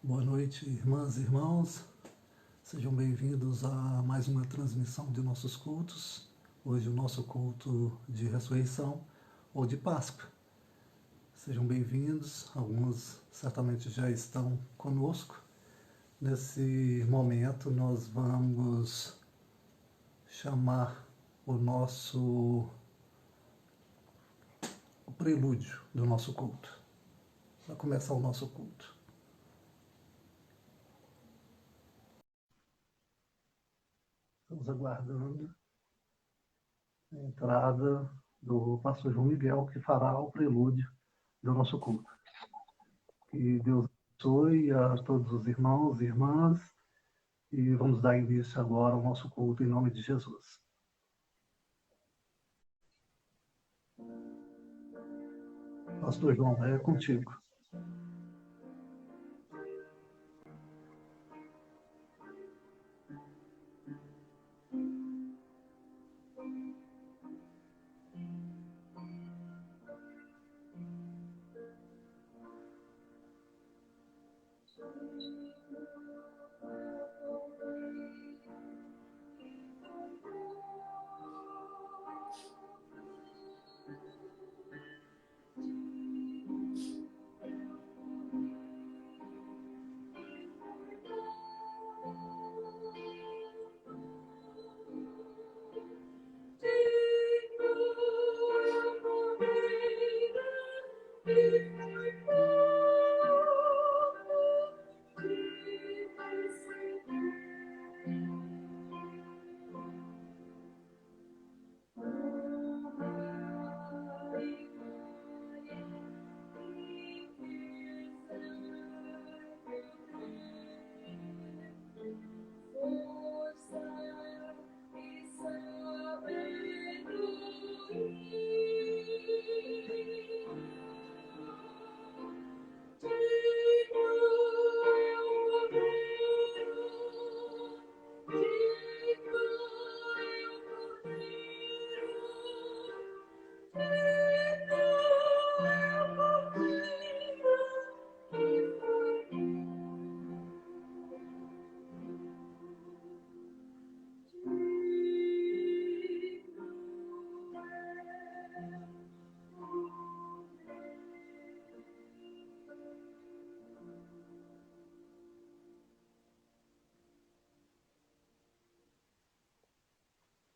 Boa noite, irmãs e irmãos. Sejam bem-vindos a mais uma transmissão de nossos cultos. Hoje o nosso culto de ressurreição ou de Páscoa. Sejam bem-vindos. Alguns certamente já estão conosco. Nesse momento nós vamos chamar o prelúdio do nosso culto. Vai começar o nosso culto. Estamos aguardando a entrada do pastor João Miguel, que fará o prelúdio do nosso culto. Que Deus abençoe a todos os irmãos e irmãs e vamos dar início agora ao nosso culto em nome de Jesus. Pastor João, é contigo.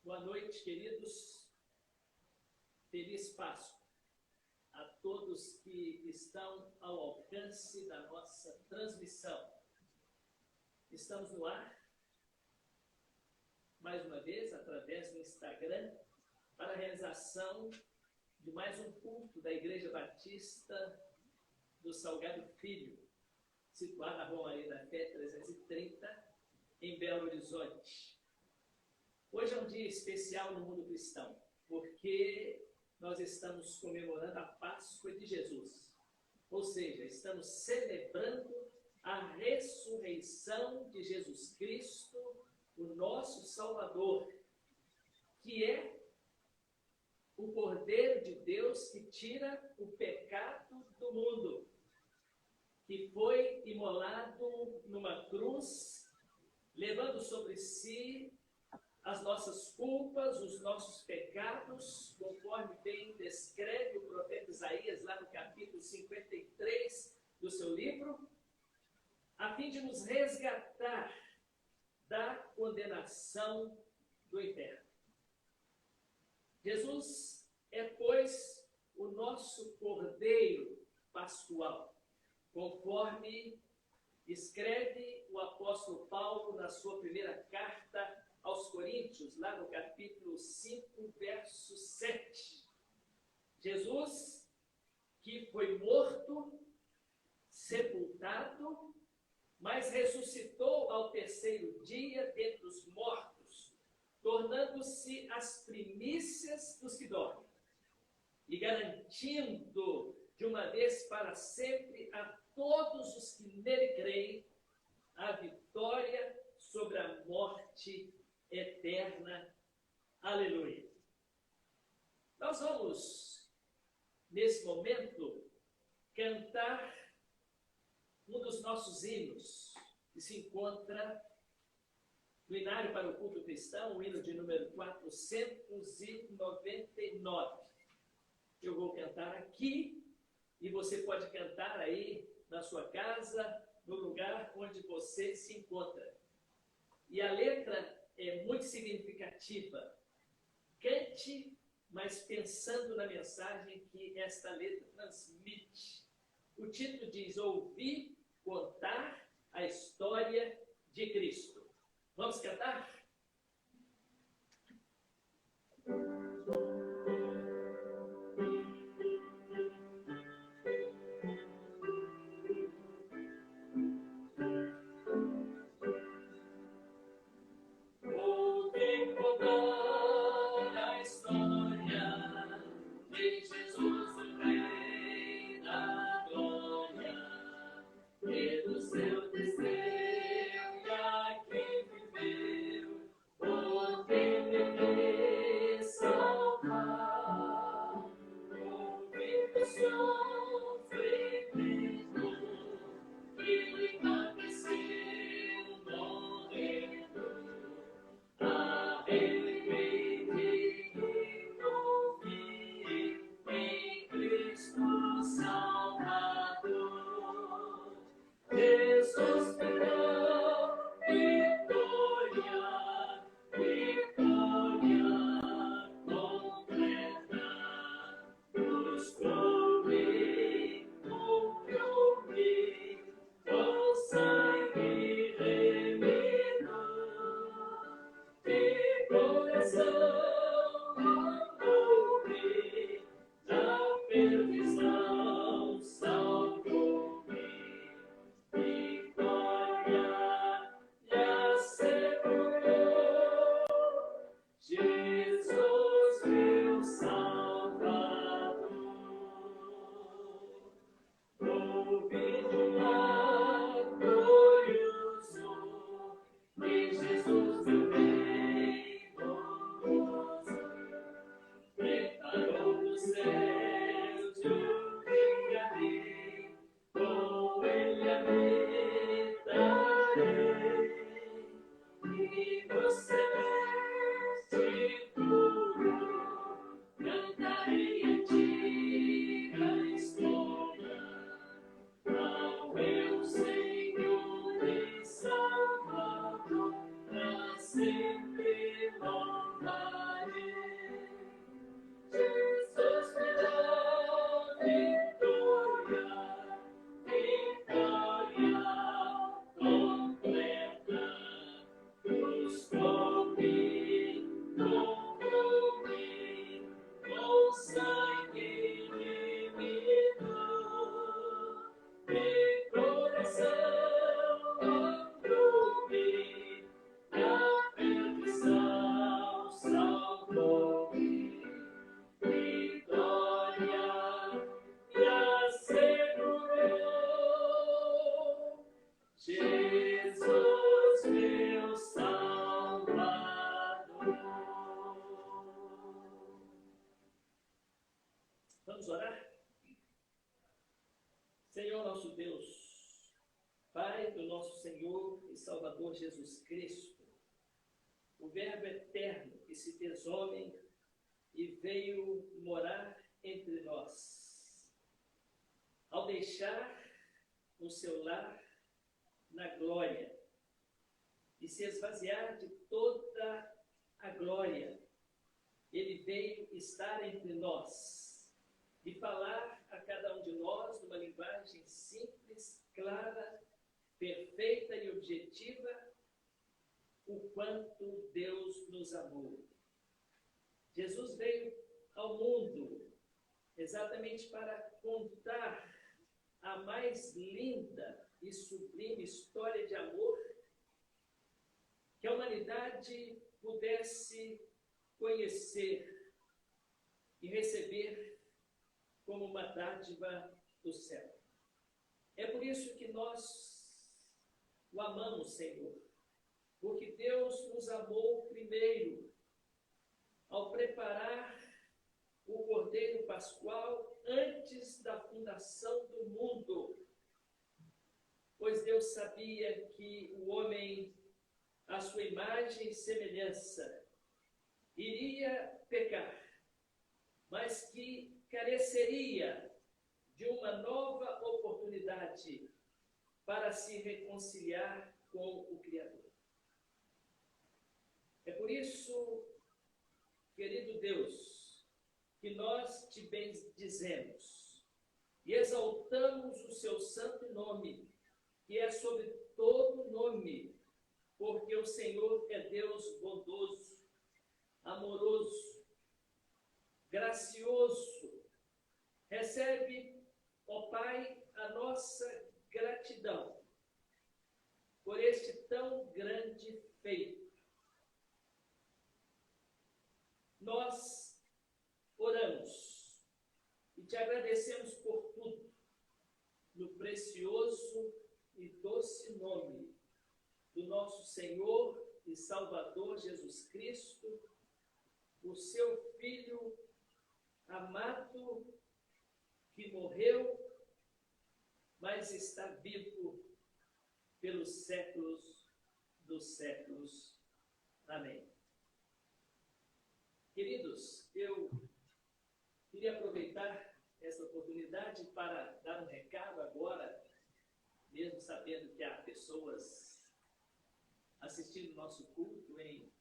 Boa noite, queridos. Feliz Páscoa a todos que estão ao alcance da nossa transmissão. Estamos no ar, mais uma vez, através do Instagram, para a realização de mais um culto da Igreja Batista do Salgado Filho, situada na Rua Maria da Fé 330, em Belo Horizonte. Hoje é um dia especial no mundo cristão, porque nós estamos comemorando a Páscoa de Jesus. Ou seja, estamos celebrando a ressurreição de Jesus Cristo, o nosso Salvador, que é o Cordeiro de Deus que tira o pecado do mundo, que foi imolado numa cruz, levando sobre si as nossas culpas, os nossos pecados, conforme bem descreve o profeta Isaías, lá no capítulo 53 do seu livro, a fim de nos resgatar da condenação do inferno. Jesus é, pois, o nosso Cordeiro Pascual, conforme escreve o apóstolo Paulo na sua primeira carta aos Coríntios, lá no capítulo 5, verso 7. Jesus, que foi morto, sepultado, mas ressuscitou ao terceiro dia dentre os mortos, tornando-se as primícias dos que dormem, e garantindo de uma vez para sempre a todos os que nele creem a vitória sobre a morte eterna. Aleluia. Nós vamos, nesse momento, cantar um dos nossos hinos, que se encontra no Inário para o Culto Cristão, o hino de número 499. Eu vou cantar aqui e você pode cantar aí na sua casa, no lugar onde você se encontra. E a letra é muito significativa. Cante, mas pensando na mensagem que esta letra transmite. O título diz: Ouvir contar a história de Cristo. Vamos cantar? Vamos orar? Senhor nosso Deus, Pai do nosso Senhor e Salvador Jesus Cristo, o Verbo eterno que se fez homem e veio morar entre nós. Ao deixar o seu lar na glória e se esvaziar de toda a glória, ele veio estar entre nós e falar a cada um de nós numa linguagem simples, clara, perfeita e objetiva, o quanto Deus nos amou. Jesus veio ao mundo exatamente para contar a mais linda e sublime história de amor que a humanidade pudesse conhecer e receber como uma dádiva do céu. É por isso que nós o amamos, Senhor, porque Deus nos amou primeiro, ao preparar o Cordeiro Pascual antes da fundação do mundo, pois Deus sabia que o homem, à sua imagem e semelhança, iria pecar, mas que careceria de uma nova oportunidade para se reconciliar com o Criador. É por isso, querido Deus, que nós te bendizemos e exaltamos o seu santo nome, que é sobre todo nome, porque o Senhor é Deus bondoso, amoroso, gracioso. Recebe, ó Pai, a nossa gratidão por este tão grande feito. Nós oramos e te agradecemos por tudo, no precioso e doce nome do nosso Senhor e Salvador Jesus Cristo, o seu Filho amado, que morreu, mas está vivo pelos séculos dos séculos. Amém. Queridos, eu queria aproveitar essa oportunidade para dar um recado agora, mesmo sabendo que há pessoas assistindo o nosso culto em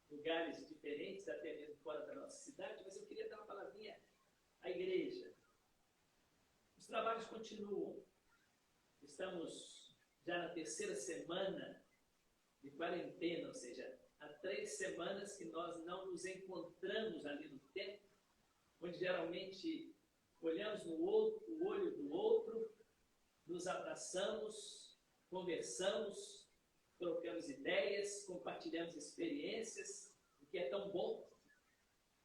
lugares diferentes, até mesmo fora da nossa cidade, mas eu queria dar uma palavrinha à igreja. Os trabalhos continuam. Estamos já na terceira semana de quarentena, ou seja, há 3 semanas que nós não nos encontramos ali no templo, onde geralmente olhamos no outro, o olho do outro, nos abraçamos, conversamos, trocamos ideias, compartilhamos experiências, o que é tão bom.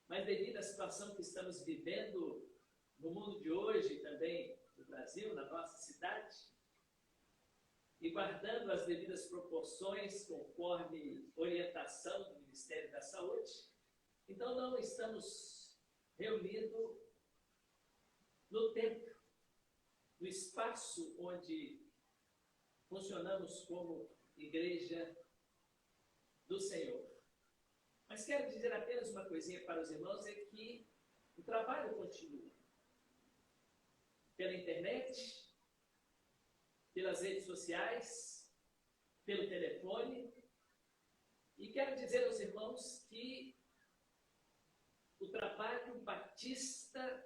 Mas devido à situação que estamos vivendo no mundo de hoje, também no Brasil, na nossa cidade, e guardando as devidas proporções conforme orientação do Ministério da Saúde, então não estamos reunidos no templo, no espaço onde funcionamos como igreja do Senhor. Mas quero dizer apenas uma coisinha para os irmãos, é que o trabalho continua. Pela internet, pelas redes sociais, pelo telefone. E quero dizer aos irmãos que o trabalho batista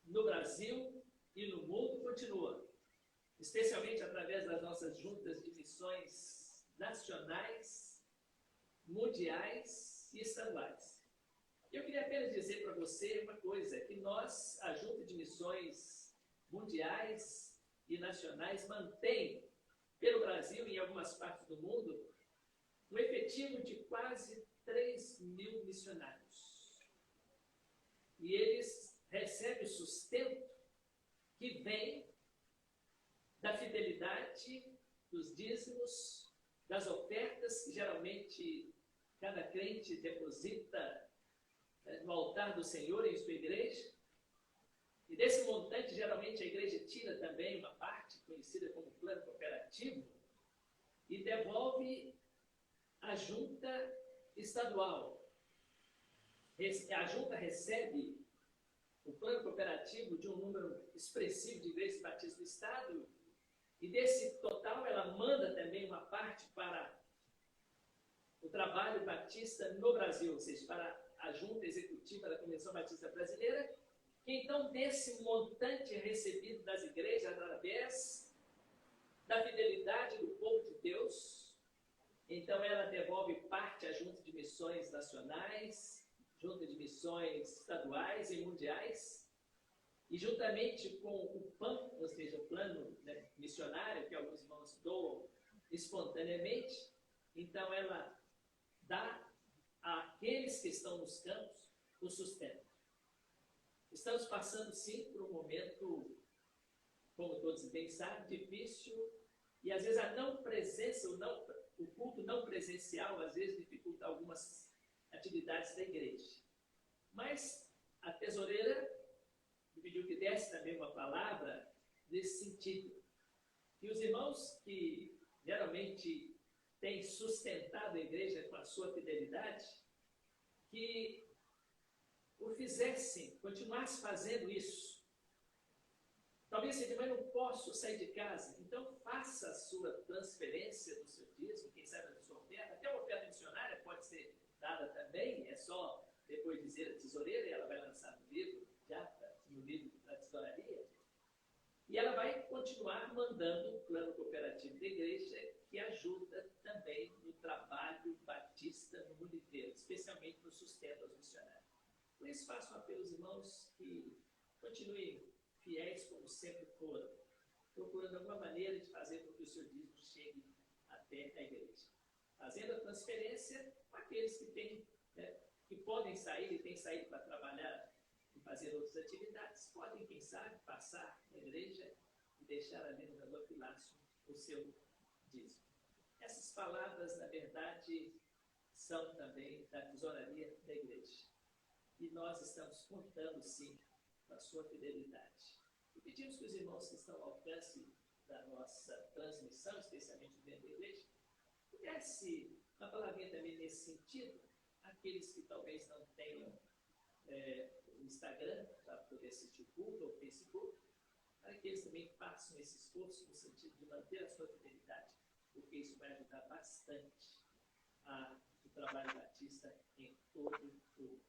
no Brasil e no mundo continua, especialmente através das nossas juntas de missões nacionais, mundiais e estaduais. Eu queria apenas dizer para você uma coisa, que nós, a Junta de Missões Mundiais e nacionais, mantém pelo Brasil e em algumas partes do mundo um efetivo de quase 3.000 missionários. E eles recebem o sustento que vem da fidelidade, dos dízimos, das ofertas que geralmente cada crente deposita no altar do Senhor em sua igreja. E desse montante, geralmente, a igreja tira também uma parte, conhecida como plano cooperativo, e devolve à junta estadual. A junta recebe o plano cooperativo de um número expressivo de igrejas batistas do Estado, e desse total ela manda também uma parte para o trabalho batista no Brasil, ou seja, para a junta executiva da Convenção Batista Brasileira, que então desse montante recebido das igrejas através da fidelidade do povo de Deus, então ela devolve parte à junta de missões nacionais, junta de missões estaduais e mundiais, e juntamente com o PAN, ou seja, o plano missionário, que alguns irmãos doam espontaneamente, então ela dá àqueles que estão nos campos o sustento. Estamos passando, sim, por um momento, como todos bem sabem, difícil, e às vezes a não presença, o culto não presencial, às vezes dificulta algumas atividades da igreja. Mas a tesoureira me pediu que desse também uma palavra nesse sentido. E os irmãos que geralmente têm sustentado a igreja com a sua fidelidade, que o fizessem, continuasse fazendo isso. Talvez você diga, mas não posso sair de casa. Então faça a sua transferência do seu dízimo, quem sabe da sua oferta. Até uma oferta missionária pode ser dada também, é só depois dizer a tesoureira, e ela vai lançar no livro, no livro da tesouraria, e ela vai continuar mandando o plano cooperativo da igreja, que ajuda também no trabalho batista no mundo inteiro, especialmente no sustento aos missionários. Por isso faço um apelo aos irmãos que continuem fiéis como sempre foram, procurando alguma maneira de fazer com que o seu dízimo chegue até a igreja. Fazendo a transferência com aqueles que têm, que podem sair e têm saído para trabalhar e fazer outras atividades, podem, quem sabe, passar na igreja e deixar ali no gasofilácio o seu dízimo. Essas palavras, na verdade, são também da tesouraria da igreja. E nós estamos contando, sim, com a sua fidelidade. E pedimos que os irmãos que estão ao alcance da nossa transmissão, especialmente dentro da igreja, pudesse, uma palavrinha também nesse sentido, aqueles que talvez não tenham o Instagram para poder assistir o culto, ou o Facebook, para que eles também façam esse esforço no sentido de manter a sua fidelidade, porque isso vai ajudar bastante o trabalho batista em todo o mundo.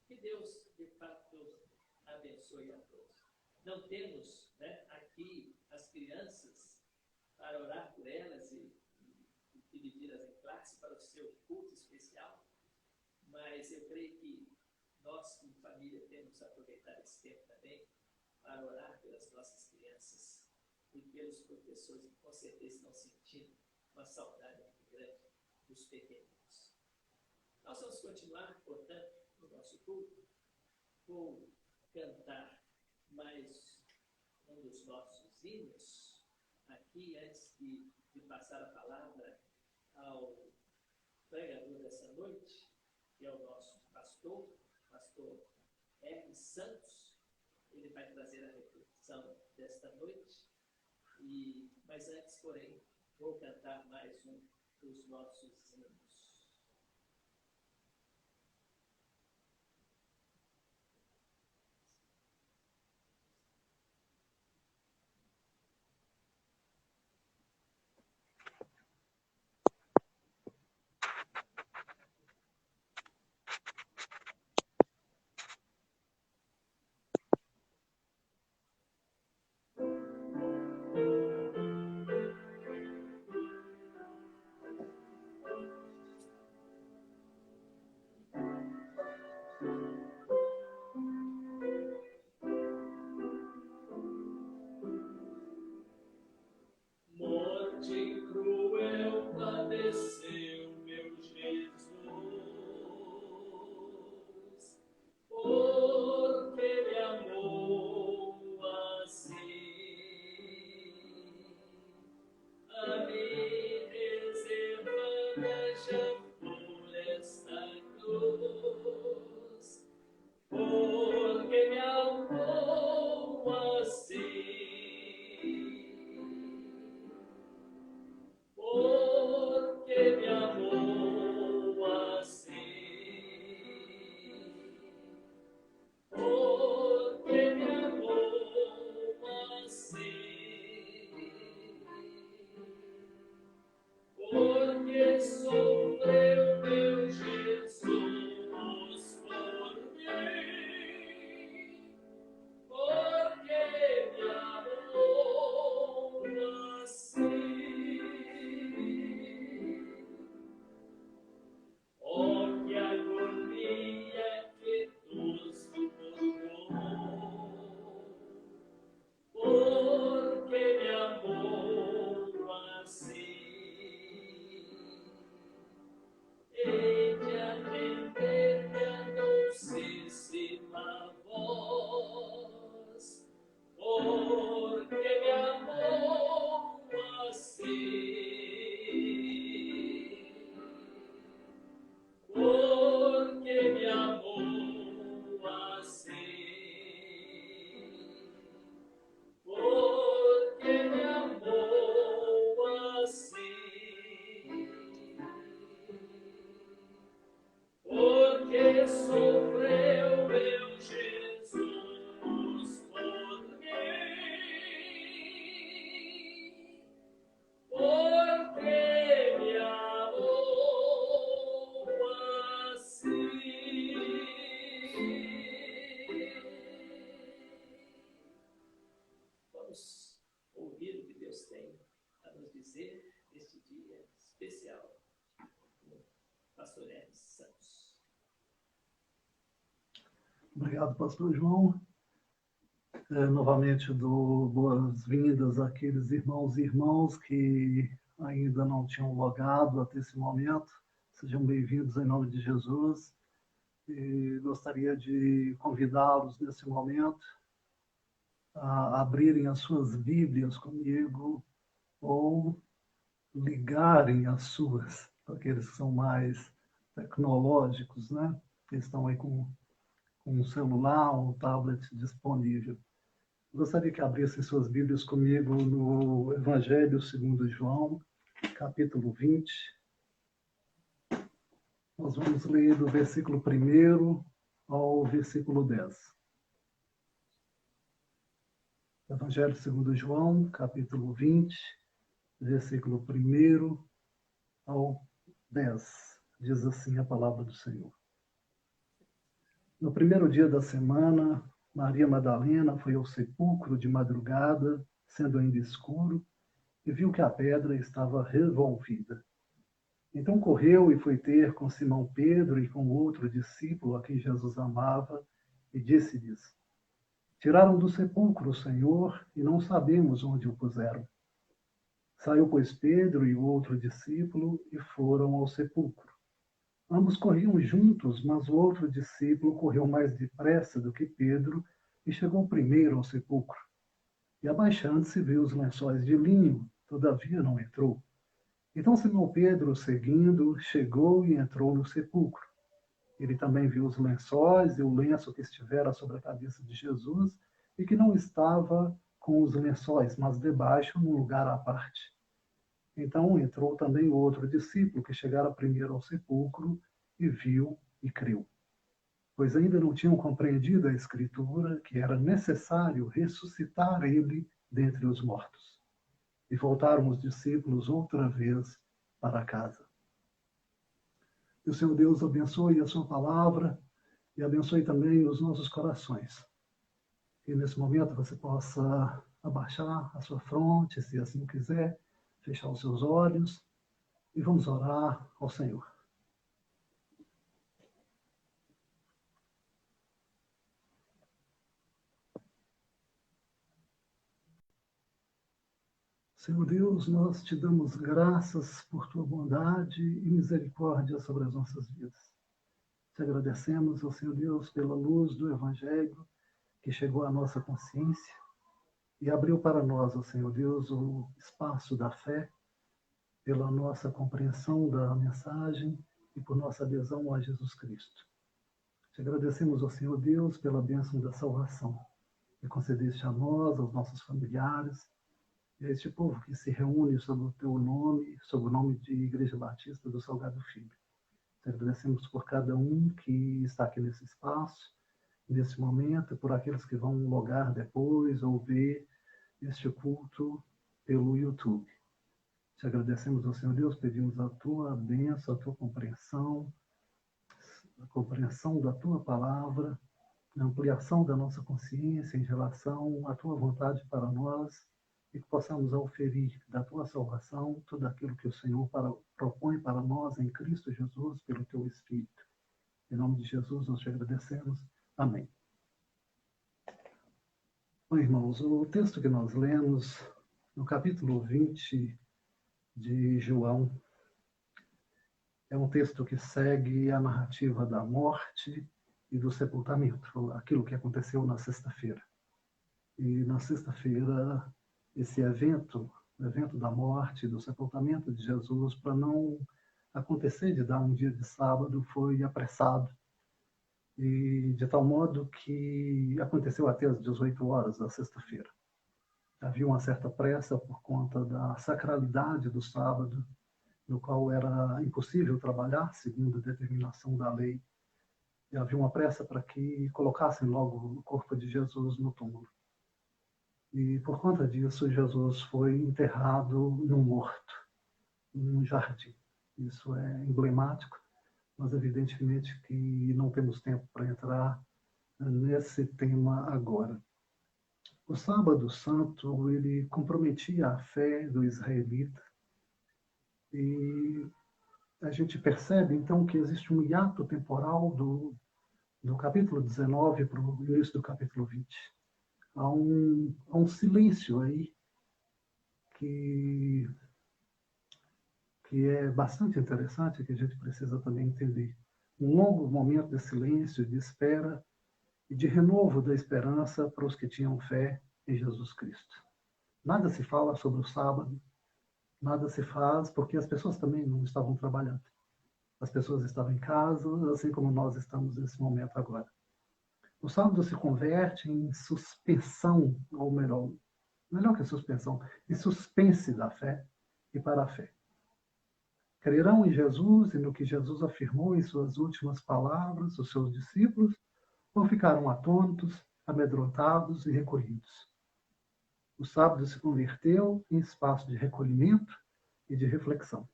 Que Deus, de fato, abençoe a todos. Não temos aqui as crianças para orar por elas e dividi-las em classe para o seu culto especial, mas eu creio que nós, como família, temos que aproveitar esse tempo também para orar pelas nossas crianças e pelos professores que com certeza estão sentindo uma saudade muito grande dos pequeninos. Nós vamos continuar, portanto, no nosso culto. Vou cantar mais um dos nossos hinos aqui, antes de passar a palavra ao pregador dessa noite, que é o nosso pastor Hermes Santos. Ele vai trazer a reflexão desta noite. Mas antes, porém, vou cantar mais um dos nossos hinos. especial. Pastor Hermes Santos. Obrigado, pastor João. Novamente dou boas-vindas àqueles irmãos e irmãs que ainda não tinham logado até esse momento. Sejam bem-vindos em nome de Jesus. E gostaria de convidá-los nesse momento a abrirem as suas Bíblias comigo ou ligarem as suas, para aqueles que são mais tecnológicos, né? Que estão aí com um celular, um tablet disponível. Gostaria que abrissem suas Bíblias comigo no Evangelho segundo João, capítulo 20. Nós vamos ler do versículo 1 ao versículo 10. Evangelho segundo João, capítulo 20, versículo 1 ao 10. Diz assim a palavra do Senhor. No primeiro dia da semana, Maria Madalena foi ao sepulcro de madrugada, sendo ainda escuro, e viu que a pedra estava revolvida. Então correu e foi ter com Simão Pedro e com outro discípulo a quem Jesus amava, e disse-lhes: Tiraram do sepulcro o Senhor, e não sabemos onde o puseram. Saiu, pois, Pedro e o outro discípulo, e foram ao sepulcro. Ambos corriam juntos, mas o outro discípulo correu mais depressa do que Pedro e chegou primeiro ao sepulcro. E abaixando-se viu os lençóis de linho, todavia não entrou. Então Simão Pedro, seguindo, chegou e entrou no sepulcro. Ele também viu os lençóis e o lenço que estivera sobre a cabeça de Jesus e que não estava com os lençóis, mas debaixo, num lugar à parte. Então entrou também o outro discípulo, que chegara primeiro ao sepulcro, e viu e creu. Pois ainda não tinham compreendido a Escritura, que era necessário ressuscitar ele dentre os mortos. E voltaram os discípulos outra vez para casa. Que o Senhor Deus abençoe a sua palavra e abençoe também os nossos corações. Que nesse momento você possa abaixar a sua fronte, se assim quiser, fechar os seus olhos e vamos orar ao Senhor. Senhor Deus, nós te damos graças por tua bondade e misericórdia sobre as nossas vidas. Te agradecemos, ó Senhor Deus, pela luz do Evangelho que chegou à nossa consciência e abriu para nós, ó Senhor Deus, o espaço da fé, pela nossa compreensão da mensagem e por nossa adesão a Jesus Cristo. Te agradecemos, ó Senhor Deus, pela bênção da salvação que concedeste a nós, aos nossos familiares, e a este povo que se reúne sob o teu nome, sob o nome de Igreja Batista do Salgado Filho. Te agradecemos por cada um que está aqui nesse espaço, nesse momento, e por aqueles que vão logar depois ou ver este culto pelo YouTube. Te agradecemos, ó Senhor Deus, pedimos a tua bênção, a tua compreensão, a compreensão da tua palavra, a ampliação da nossa consciência em relação à tua vontade para nós, e que possamos oferir da tua salvação tudo aquilo que o Senhor propõe para nós em Cristo Jesus pelo teu Espírito. Em nome de Jesus nós te agradecemos. Amém. Bom, irmãos, o texto que nós lemos no capítulo 20 de João é um texto que segue a narrativa da morte e do sepultamento, aquilo que aconteceu na sexta-feira. E na sexta-feira, esse evento, o evento da morte, do sepultamento de Jesus, para não acontecer de dar um dia de sábado, foi apressado. E de tal modo que aconteceu até às 18 horas da sexta-feira. Havia uma certa pressa por conta da sacralidade do sábado, no qual era impossível trabalhar, segundo a determinação da lei. E havia uma pressa para que colocassem logo o corpo de Jesus no túmulo. E por conta disso, Jesus foi enterrado num horto, num jardim. Isso é emblemático, mas evidentemente que não temos tempo para entrar nesse tema agora. O Sábado Santo, ele comprometia a fé do israelita E a gente percebe, então, que existe um hiato temporal do capítulo 19 para o início do capítulo 20. Há um silêncio aí que é bastante interessante, que a gente precisa também entender. Um longo momento de silêncio, de espera e de renovo da esperança para os que tinham fé em Jesus Cristo. Nada se fala sobre o sábado, nada se faz, porque as pessoas também não estavam trabalhando. As pessoas estavam em casa, assim como nós estamos nesse momento agora. O sábado se converte em suspensão, ou melhor que suspensão, em suspense da fé e para a fé. Crerão em Jesus e no que Jesus afirmou em suas últimas palavras, os seus discípulos, ou ficaram atônitos, amedrontados e recolhidos. O sábado se converteu em espaço de recolhimento e de reflexão.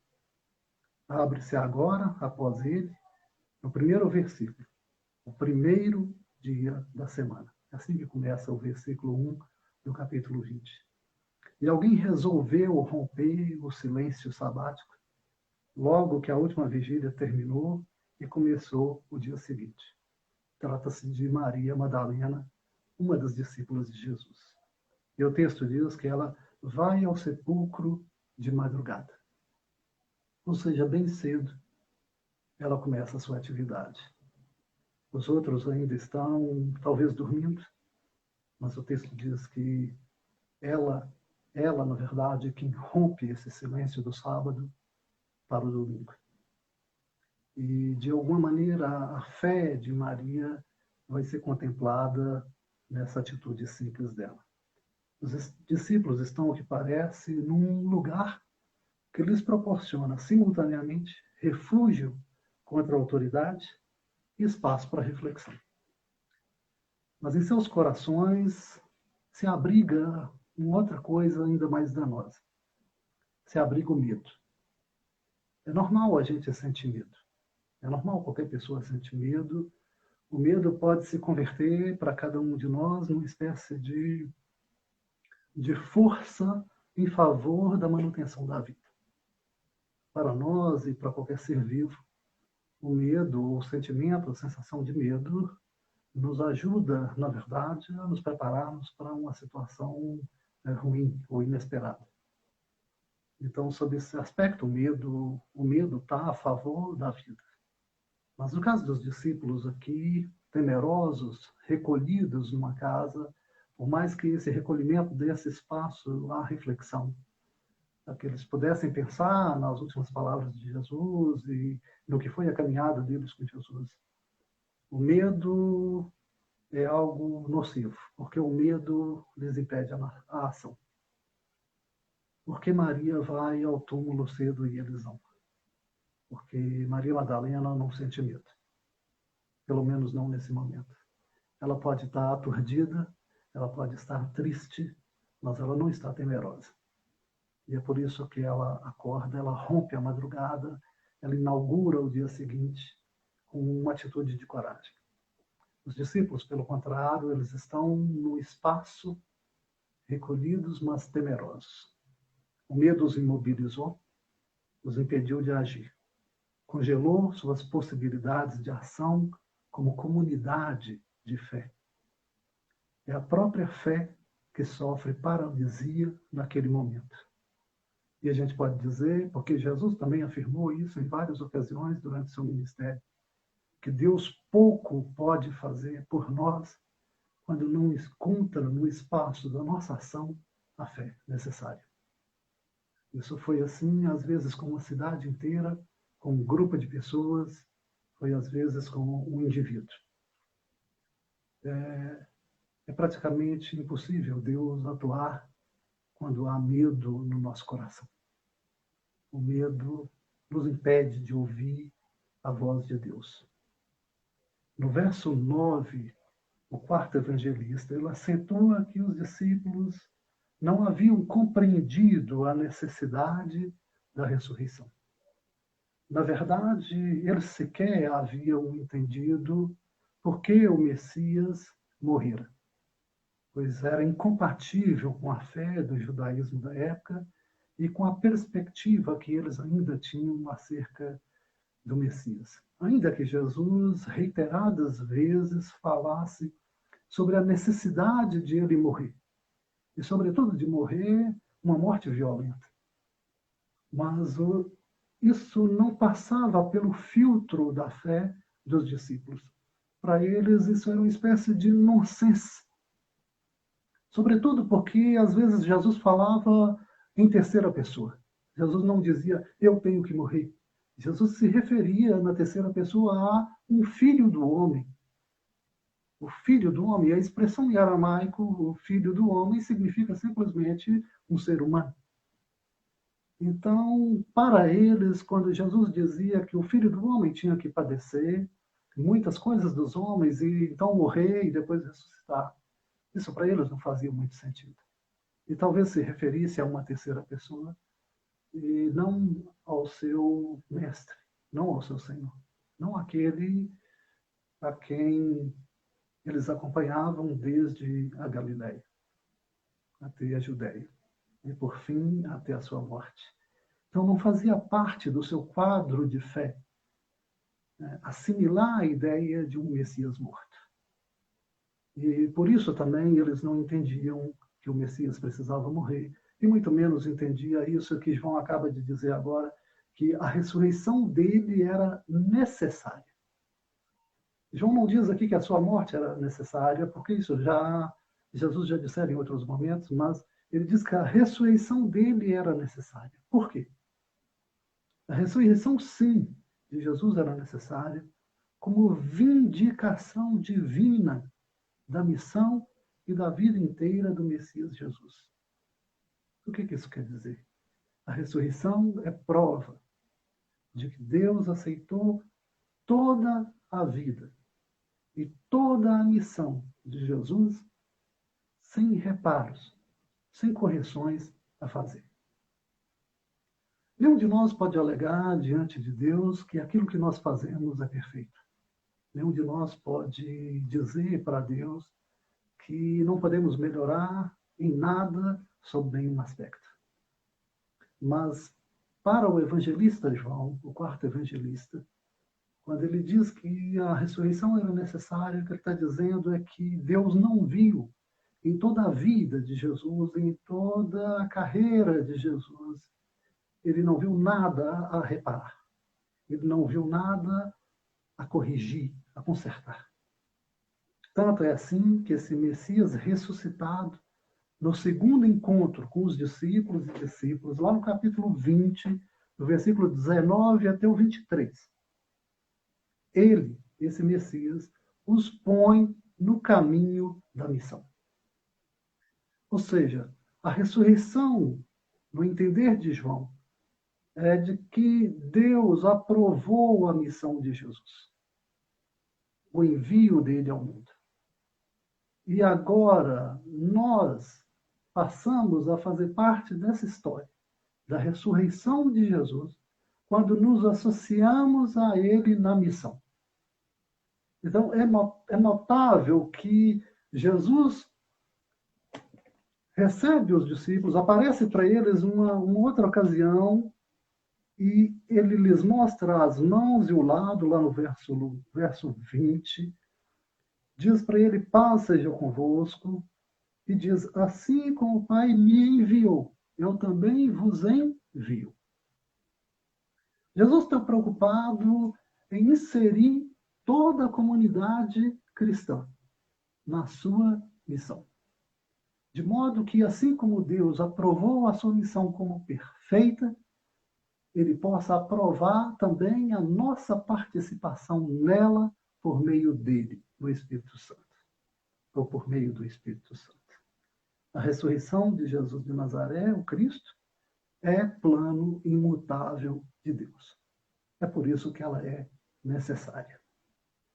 Abre-se agora, após ele, no primeiro versículo, o primeiro dia da semana. É assim que começa o versículo 1 do capítulo 20. E alguém resolveu romper o silêncio sabático logo que a última vigília terminou e começou o dia seguinte. Trata-se de Maria Madalena, uma das discípulas de Jesus. E o texto diz que ela vai ao sepulcro de madrugada. Ou seja, bem cedo, ela começa a sua atividade. Os outros ainda estão, talvez, dormindo, mas o texto diz que ela, na verdade, é quem rompe esse silêncio do sábado para o domingo. E, de alguma maneira, a fé de Maria vai ser contemplada nessa atitude simples dela. Os discípulos estão, o que parece, num lugar que lhes proporciona, simultaneamente, refúgio contra a autoridade e espaço para reflexão. Mas em seus corações se abriga uma outra coisa ainda mais danosa. Se abriga o medo. É normal a gente sentir medo. É normal qualquer pessoa sentir medo. O medo pode se converter para cada um de nós numa espécie de força em favor da manutenção da vida. Para nós e para qualquer ser vivo, o medo, o sentimento, a sensação de medo nos ajuda, na verdade, a nos prepararmos para uma situação ruim ou inesperada. Então, sob esse aspecto, o medo está a favor da vida. Mas no caso dos discípulos aqui, temerosos, recolhidos numa casa, por mais que esse recolhimento desse espaço à reflexão, para que eles pudessem pensar nas últimas palavras de Jesus e no que foi a caminhada deles com Jesus. O medo é algo nocivo, porque o medo lhes impede a ação. Porque Maria vai ao túmulo cedo e eles não? Porque Maria Madalena não sente medo. Pelo menos não nesse momento. Ela pode estar aturdida, ela pode estar triste, mas ela não está temerosa. E é por isso que ela acorda, ela rompe a madrugada, ela inaugura o dia seguinte com uma atitude de coragem. Os discípulos, pelo contrário, eles estão no espaço, recolhidos, mas temerosos. O medo os imobilizou, os impediu de agir. Congelou suas possibilidades de ação como comunidade de fé. É a própria fé que sofre paralisia naquele momento. E a gente pode dizer, porque Jesus também afirmou isso em várias ocasiões durante seu ministério, que Deus pouco pode fazer por nós quando não encontra no espaço da nossa ação a fé necessária. Isso foi assim, às vezes, com uma cidade inteira, com um grupo de pessoas, foi às vezes com um indivíduo. É praticamente impossível Deus atuar quando há medo no nosso coração. O medo nos impede de ouvir a voz de Deus. No verso 9, o quarto evangelista, ele acentua que os discípulos não haviam compreendido a necessidade da ressurreição. Na verdade, eles sequer haviam entendido por que o Messias morrera, pois era incompatível com a fé do judaísmo da época e com a perspectiva que eles ainda tinham acerca do Messias. Ainda que Jesus reiteradas vezes falasse sobre a necessidade de ele morrer, e sobretudo de morrer uma morte violenta. Mas isso não passava pelo filtro da fé dos discípulos. Para eles, isso era uma espécie de nonsense. Sobretudo porque, às vezes, Jesus falava em terceira pessoa. Jesus não dizia, eu tenho que morrer. Jesus se referia, na terceira pessoa, a um filho do homem. O filho do homem, a expressão em aramaico, o filho do homem, significa simplesmente um ser humano. Então, para eles, quando Jesus dizia que o filho do homem tinha que padecer muitas coisas dos homens e então morrer e depois ressuscitar, isso para eles não fazia muito sentido. E talvez se referisse a uma terceira pessoa e não ao seu mestre, não ao seu Senhor, não aquele a quem eles acompanhavam desde a Galileia até a Judéia e, por fim, até a sua morte. Então, não fazia parte do seu quadro de fé, né, assimilar a ideia de um Messias morto. E, por isso, também, eles não entendiam que o Messias precisava morrer, e muito menos entendia isso que João acaba de dizer agora, que a ressurreição dele era necessária. João não diz aqui que a sua morte era necessária, porque isso Jesus já dissera em outros momentos, mas ele diz que a ressurreição dele era necessária. Por quê? A ressurreição, sim, de Jesus era necessária como vindicação divina da missão e da vida inteira do Messias Jesus. O que isso quer dizer? A ressurreição é prova de que Deus aceitou toda a vida e toda a missão de Jesus sem reparos, sem correções a fazer. Nenhum de nós pode alegar diante de Deus que aquilo que nós fazemos é perfeito. Nenhum de nós pode dizer para Deus que não podemos melhorar em nada sob nenhum aspecto. Mas para o evangelista João, o quarto evangelista, quando ele diz que a ressurreição era necessária, o que ele está dizendo é que Deus não viu em toda a vida de Jesus, em toda a carreira de Jesus, ele não viu nada a reparar. Ele não viu nada a corrigir, a consertar. Tanto é assim que esse Messias ressuscitado, no segundo encontro com os discípulos e discípulas, lá no capítulo 20, do versículo 19 até o 23, ele, esse Messias, os põe no caminho da missão. Ou seja, a ressurreição, no entender de João, é de que Deus aprovou a missão de Jesus, o envio dele ao mundo. E agora nós passamos a fazer parte dessa história, da ressurreição de Jesus, quando nos associamos a ele na missão. Então, é notável que Jesus recebe os discípulos, aparece para eles uma outra ocasião, e ele lhes mostra as mãos e o lado, lá no verso 20, diz para ele, paz seja convosco, e diz, assim como o Pai me enviou, eu também vos envio. Jesus está preocupado em inserir toda a comunidade cristã na sua missão. De modo que, assim como Deus aprovou a sua missão como perfeita, ele possa aprovar também a nossa participação nela por meio dele, do Espírito Santo, ou por meio do Espírito Santo. A ressurreição de Jesus de Nazaré, o Cristo, é plano imutável de Deus. É por isso que ela é necessária.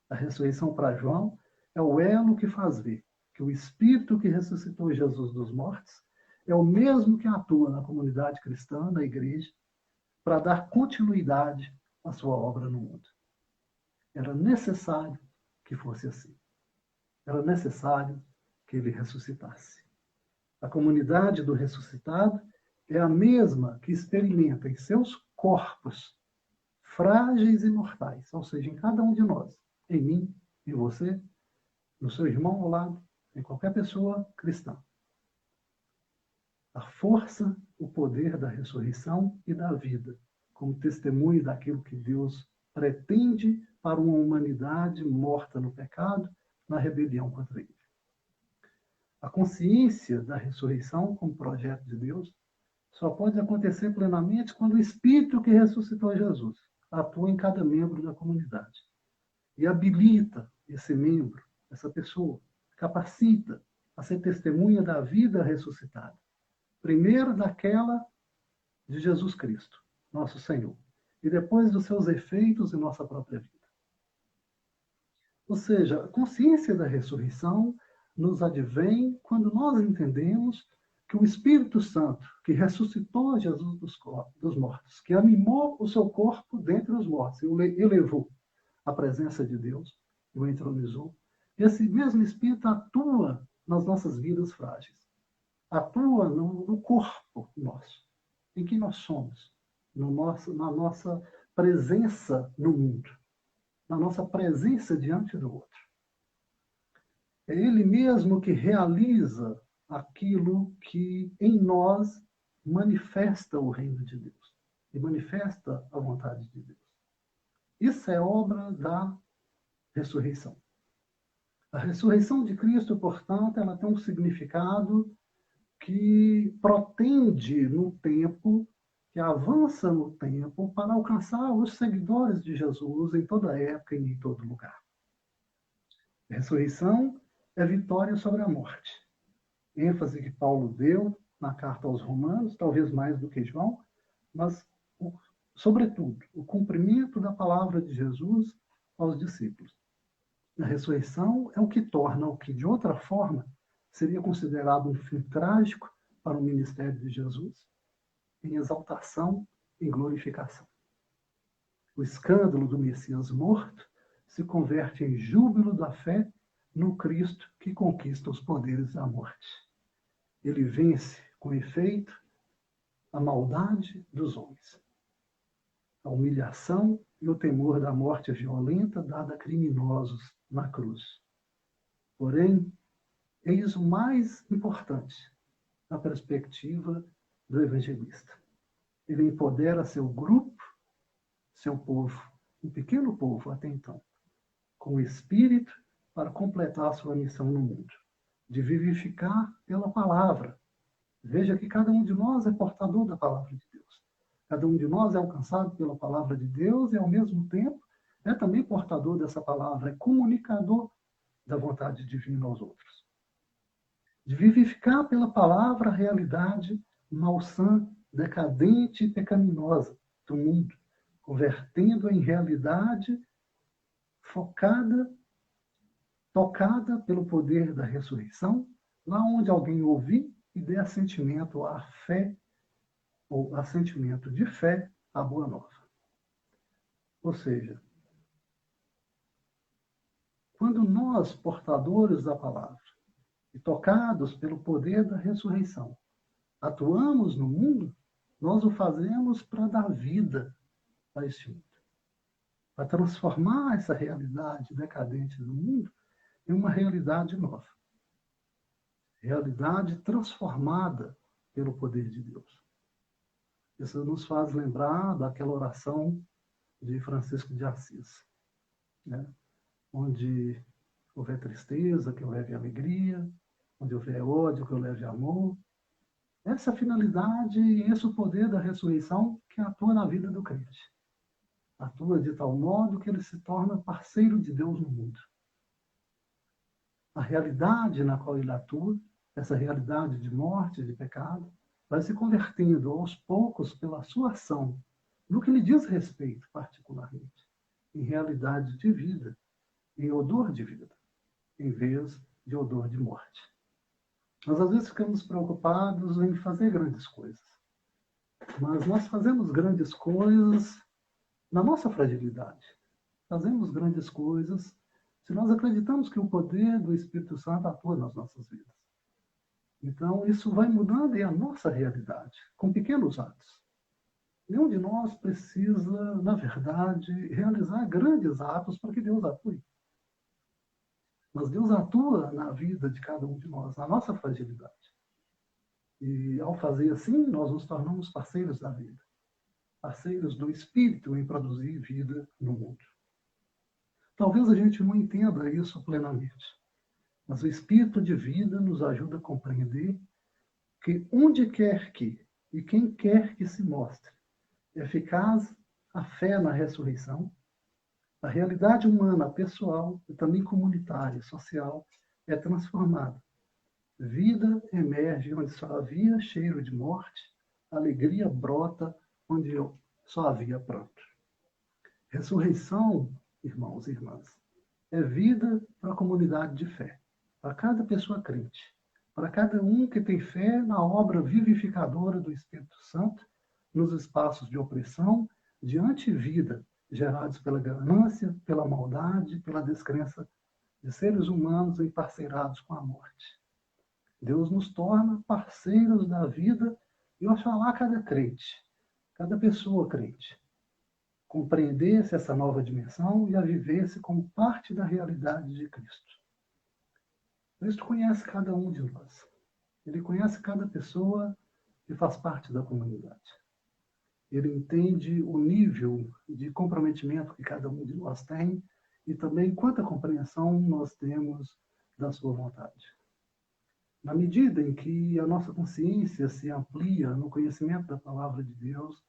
A ressurreição para João é o elo que faz ver que o Espírito que ressuscitou Jesus dos mortos é o mesmo que atua na comunidade cristã, na igreja, para dar continuidade à sua obra no mundo. Era necessário que fosse assim. Era necessário que ele ressuscitasse. A comunidade do ressuscitado é a mesma que experimenta em seus corpos frágeis e mortais, ou seja, em cada um de nós, em mim, em você, no seu irmão ao lado, em qualquer pessoa cristã. A força, o poder da ressurreição e da vida, como testemunho daquilo que Deus pretende para uma humanidade morta no pecado, na rebelião contra ele. A consciência da ressurreição como projeto de Deus só pode acontecer plenamente quando o Espírito que ressuscitou Jesus atua em cada membro da comunidade e habilita esse membro, essa pessoa, capacita a ser testemunha da vida ressuscitada. Primeiro daquela de Jesus Cristo, nosso Senhor, e depois dos seus efeitos em nossa própria vida. Ou seja, a consciência da ressurreição nos advém quando nós entendemos que o Espírito Santo, que ressuscitou Jesus dos mortos, que animou o seu corpo dentre os mortos, e o elevou à presença de Deus, e o entronizou, esse mesmo Espírito atua nas nossas vidas frágeis. Atua no corpo nosso, em quem nós somos, na nossa presença no mundo, na nossa presença diante do outro. É Ele mesmo que realiza aquilo que em nós manifesta o reino de Deus e manifesta a vontade de Deus. Isso é obra da ressurreição. A ressurreição de Cristo, portanto, ela tem um significado que protende no tempo, que avança no tempo para alcançar os seguidores de Jesus em toda época e em todo lugar. A ressurreição é vitória sobre a morte. ênfase que Paulo deu na carta aos Romanos, talvez mais do que João, mas, sobretudo, o cumprimento da palavra de Jesus aos discípulos. A ressurreição é o que torna o que, de outra forma, seria considerado um fim trágico para o ministério de Jesus, em exaltação, em glorificação. O escândalo do Messias morto se converte em júbilo da fé no Cristo que conquista os poderes da morte. Ele vence, com efeito, a maldade dos homens, a humilhação e o temor da morte violenta dada a criminosos na cruz. Porém, eis o mais importante na perspectiva do evangelista. Ele empodera seu grupo, seu povo, um pequeno povo até então, com o Espírito para completar sua missão no mundo, de vivificar pela palavra. Veja que cada um de nós é portador da palavra de Deus. Cada um de nós é alcançado pela palavra de Deus e, ao mesmo tempo, é também portador dessa palavra, é comunicador da vontade divina aos outros. De vivificar pela palavra a realidade malsã, decadente e pecaminosa do mundo, convertendo-a em realidade focada, tocada pelo poder da ressurreição, lá onde alguém ouvir e dê assentimento à fé, ou assentimento de fé à boa nova. Ou seja, quando nós, portadores da palavra, e tocados pelo poder da ressurreição, atuamos no mundo, nós o fazemos para dar vida a este mundo, para transformar essa realidade decadente do mundo em uma realidade nova. Realidade transformada pelo poder de Deus. Isso nos faz lembrar daquela oração de Francisco de Assis, né? Onde houver tristeza, que eu leve alegria, onde houver ódio, que eu leve amor. Essa é a finalidade e esse é o poder da ressurreição que atua na vida do crente. Atua de tal modo que ele se torna parceiro de Deus no mundo. A realidade na qual ele atua, essa realidade de morte, de pecado, vai se convertendo aos poucos pela sua ação, no que lhe diz respeito particularmente, em realidade de vida, em odor de vida, em vez de odor de morte. Nós às vezes ficamos preocupados em fazer grandes coisas, mas nós fazemos grandes coisas na nossa fragilidade. Fazemos grandes coisas se nós acreditamos que o poder do Espírito Santo atua nas nossas vidas. Então, isso vai mudando a nossa realidade, com pequenos atos. Nenhum de nós precisa, na verdade, realizar grandes atos para que Deus atue. Mas Deus atua na vida de cada um de nós, na nossa fragilidade. E, ao fazer assim, nós nos tornamos parceiros da vida, parceiros do Espírito em produzir vida no mundo. Talvez a gente não entenda isso plenamente, mas o Espírito de vida nos ajuda a compreender que onde quer que e quem quer que se mostre eficaz a fé na ressurreição, a realidade humana, pessoal e também comunitária e social é transformada. Vida emerge onde só havia cheiro de morte, alegria brota onde só havia pranto. Ressurreição, irmãos e irmãs, é vida para a comunidade de fé, para cada pessoa crente, para cada um que tem fé na obra vivificadora do Espírito Santo, nos espaços de opressão, de antivida, gerados pela ganância, pela maldade, pela descrença de seres humanos emparceirados com a morte. Deus nos torna parceiros da vida e oxalá cada crente, cada pessoa crente, compreendesse essa nova dimensão e a vivesse como parte da realidade de Cristo. Cristo conhece cada um de nós. Ele conhece cada pessoa que faz parte da comunidade. Ele entende o nível de comprometimento que cada um de nós tem e também quanta compreensão nós temos da sua vontade. Na medida em que a nossa consciência se amplia no conhecimento da palavra de Deus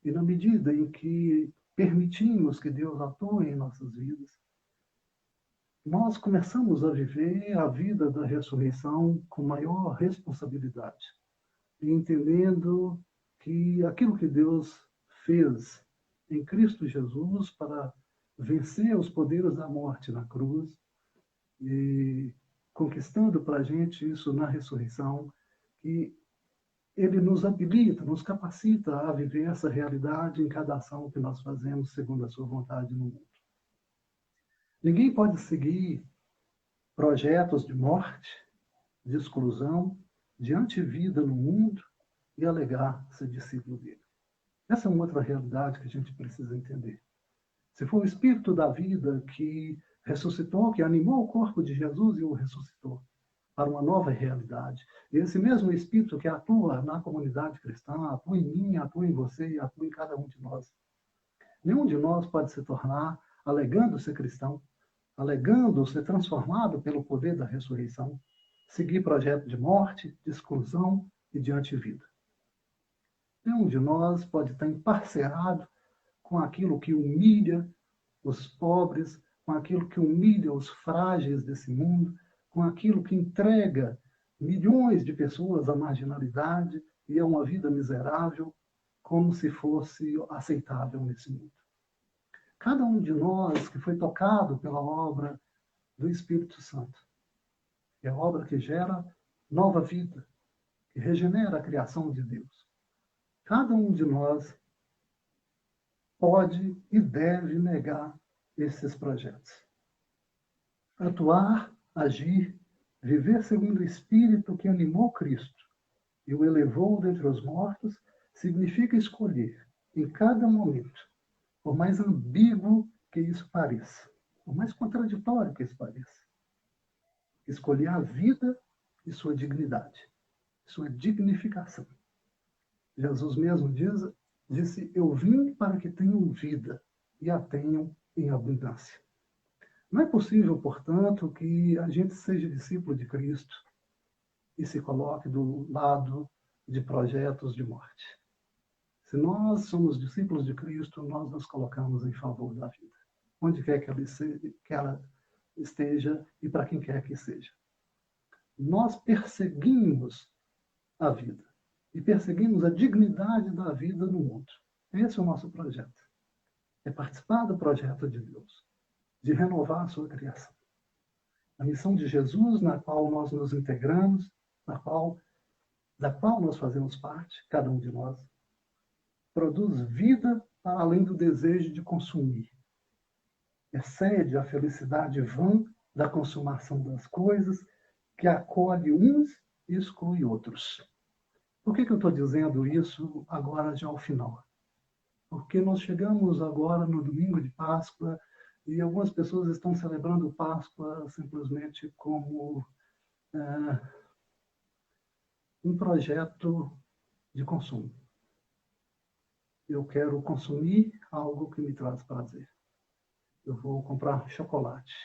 e na medida em que permitimos que Deus atue em nossas vidas, nós começamos a viver a vida da ressurreição com maior responsabilidade, entendendo que aquilo que Deus fez em Cristo Jesus para vencer os poderes da morte na cruz e conquistando para a gente isso na ressurreição, que ele nos habilita, nos capacita a viver essa realidade em cada ação que nós fazemos segundo a sua vontade no mundo. Ninguém pode seguir projetos de morte, de exclusão, de antivida no mundo e alegar ser discípulo dele. Essa é uma outra realidade que a gente precisa entender. Se for o Espírito da vida que ressuscitou, que animou o corpo de Jesus e o ressuscitou para uma nova realidade, esse mesmo Espírito que atua na comunidade cristã, atua em mim, atua em você e atua em cada um de nós. Nenhum de nós pode se tornar, alegando ser cristão, alegando ser transformado pelo poder da ressurreição, seguir projeto de morte, de exclusão e de antivida. Nenhum de nós pode estar emparcerado com aquilo que humilha os pobres, com aquilo que humilha os frágeis desse mundo, com aquilo que entrega milhões de pessoas à marginalidade e a uma vida miserável, como se fosse aceitável nesse mundo. Cada um de nós que foi tocado pela obra do Espírito Santo, é a obra que gera nova vida, que regenera a criação de Deus. Cada um de nós pode e deve negar esses projetos. Atuar, agir, viver segundo o Espírito que animou Cristo e o elevou dentre os mortos, significa escolher, em cada momento, por mais ambíguo que isso pareça, por mais contraditório que isso pareça, escolher a vida e sua dignidade, sua dignificação. Jesus mesmo disse, eu vim para que tenham vida e a tenham em abundância. Não é possível, portanto, que a gente seja discípulo de Cristo e se coloque do lado de projetos de morte. Se nós somos discípulos de Cristo, nós nos colocamos em favor da vida, onde quer que ela esteja e para quem quer que seja. Nós perseguimos a vida e perseguimos a dignidade da vida no mundo. Esse é o nosso projeto. É participar do projeto de Deus, de renovar a sua criação. A missão de Jesus, na qual nós nos integramos, da qual nós fazemos parte, cada um de nós, produz vida para além do desejo de consumir. Excede a felicidade vã da consumação das coisas, que acolhe uns e exclui outros. Por que eu estou dizendo isso agora já ao final? Porque nós chegamos agora no domingo de Páscoa e algumas pessoas estão celebrando Páscoa simplesmente como um projeto de consumo. Eu quero consumir algo que me traz prazer. Eu vou comprar chocolate.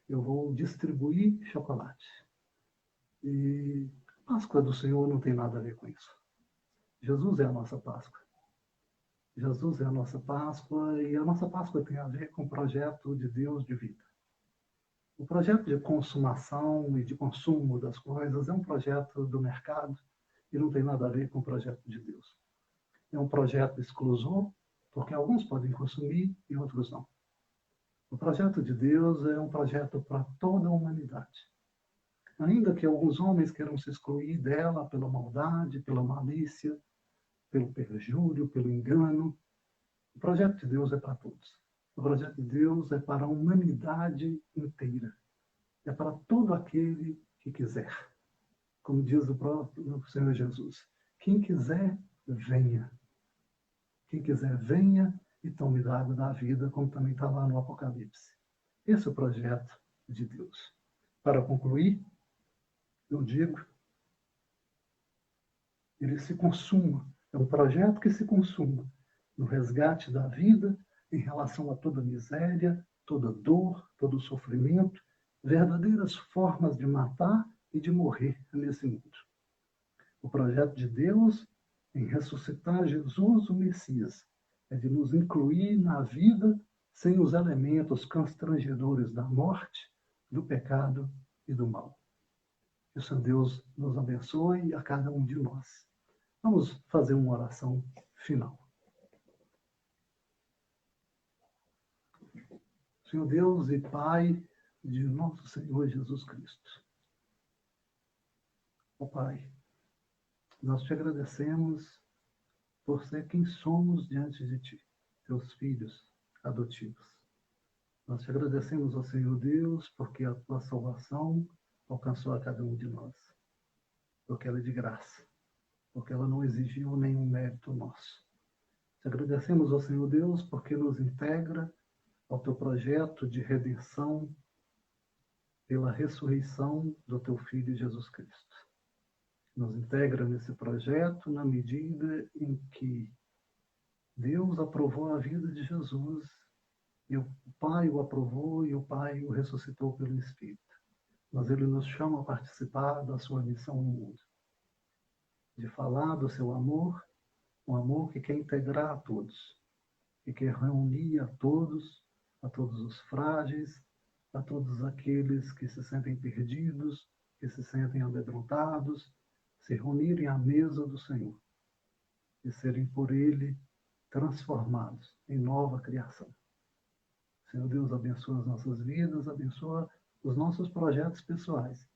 Eu vou distribuir chocolate. E a Páscoa do Senhor não tem nada a ver com isso. Jesus é a nossa Páscoa. Jesus é a nossa Páscoa e a nossa Páscoa tem a ver com o projeto de Deus de vida. O projeto de consumação e de consumo das coisas é um projeto do mercado e não tem nada a ver com o projeto de Deus. É um projeto exclusor, porque alguns podem consumir e outros não. O projeto de Deus é um projeto para toda a humanidade. Ainda que alguns homens queiram se excluir dela pela maldade, pela malícia, pelo perjúrio, pelo engano, o projeto de Deus é para todos. O projeto de Deus é para a humanidade inteira. É para todo aquele que quiser. Como diz o próprio Senhor Jesus. Quem quiser, venha. Quem quiser, venha e tome da água da vida, como também está lá no Apocalipse. Esse é o projeto de Deus. Para concluir, eu digo, ele se consuma. É um projeto que se consuma no resgate da vida em relação a toda miséria, toda dor, todo sofrimento, verdadeiras formas de matar e de morrer nesse mundo. O projeto de Deus em ressuscitar Jesus, o Messias, é de nos incluir na vida sem os elementos constrangedores da morte, do pecado e do mal. Que o Senhor Deus nos abençoe a cada um de nós. Vamos fazer uma oração final. Senhor Deus e Pai de nosso Senhor Jesus Cristo. Ó Pai, nós te agradecemos por ser quem somos diante de Ti, Teus filhos adotivos. Nós te agradecemos, ó Senhor Deus, porque a Tua salvação alcançou a cada um de nós. Porque ela é de graça. Porque ela não exigiu nenhum mérito nosso. Te agradecemos, ó Senhor Deus, porque nos integra ao Teu projeto de redenção pela ressurreição do Teu Filho Jesus Cristo. Nos integra nesse projeto na medida em que Deus aprovou a vida de Jesus e o Pai o aprovou e o Pai o ressuscitou pelo Espírito. Mas Ele nos chama a participar da sua missão no mundo. De falar do seu amor, um amor que quer integrar a todos, que quer reunir a todos os frágeis, a todos aqueles que se sentem perdidos, que se sentem amedrontados, se reunirem à mesa do Senhor e serem por Ele transformados em nova criação. Senhor Deus, abençoa as nossas vidas, abençoa os nossos projetos pessoais,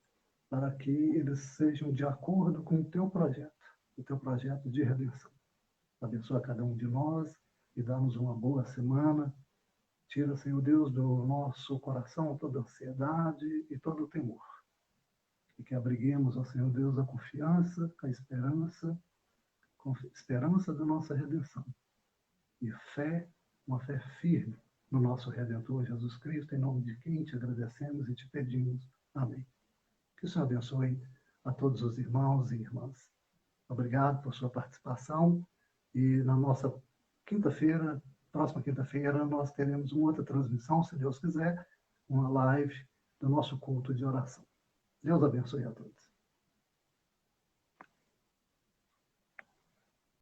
para que eles sejam de acordo com o Teu projeto de redenção. Abençoa cada um de nós e dá-nos uma boa semana. Tira, Senhor Deus, do nosso coração toda ansiedade e todo o temor. E que abriguemos, ó Senhor Deus, a confiança, a esperança da nossa redenção. E fé, uma fé firme no nosso Redentor Jesus Cristo, em nome de quem te agradecemos e te pedimos. Amém. Que o Senhor abençoe a todos os irmãos e irmãs. Obrigado por sua participação. E na nossa próxima quinta-feira, nós teremos uma outra transmissão, se Deus quiser, uma live do nosso culto de oração. Deus abençoe a todos.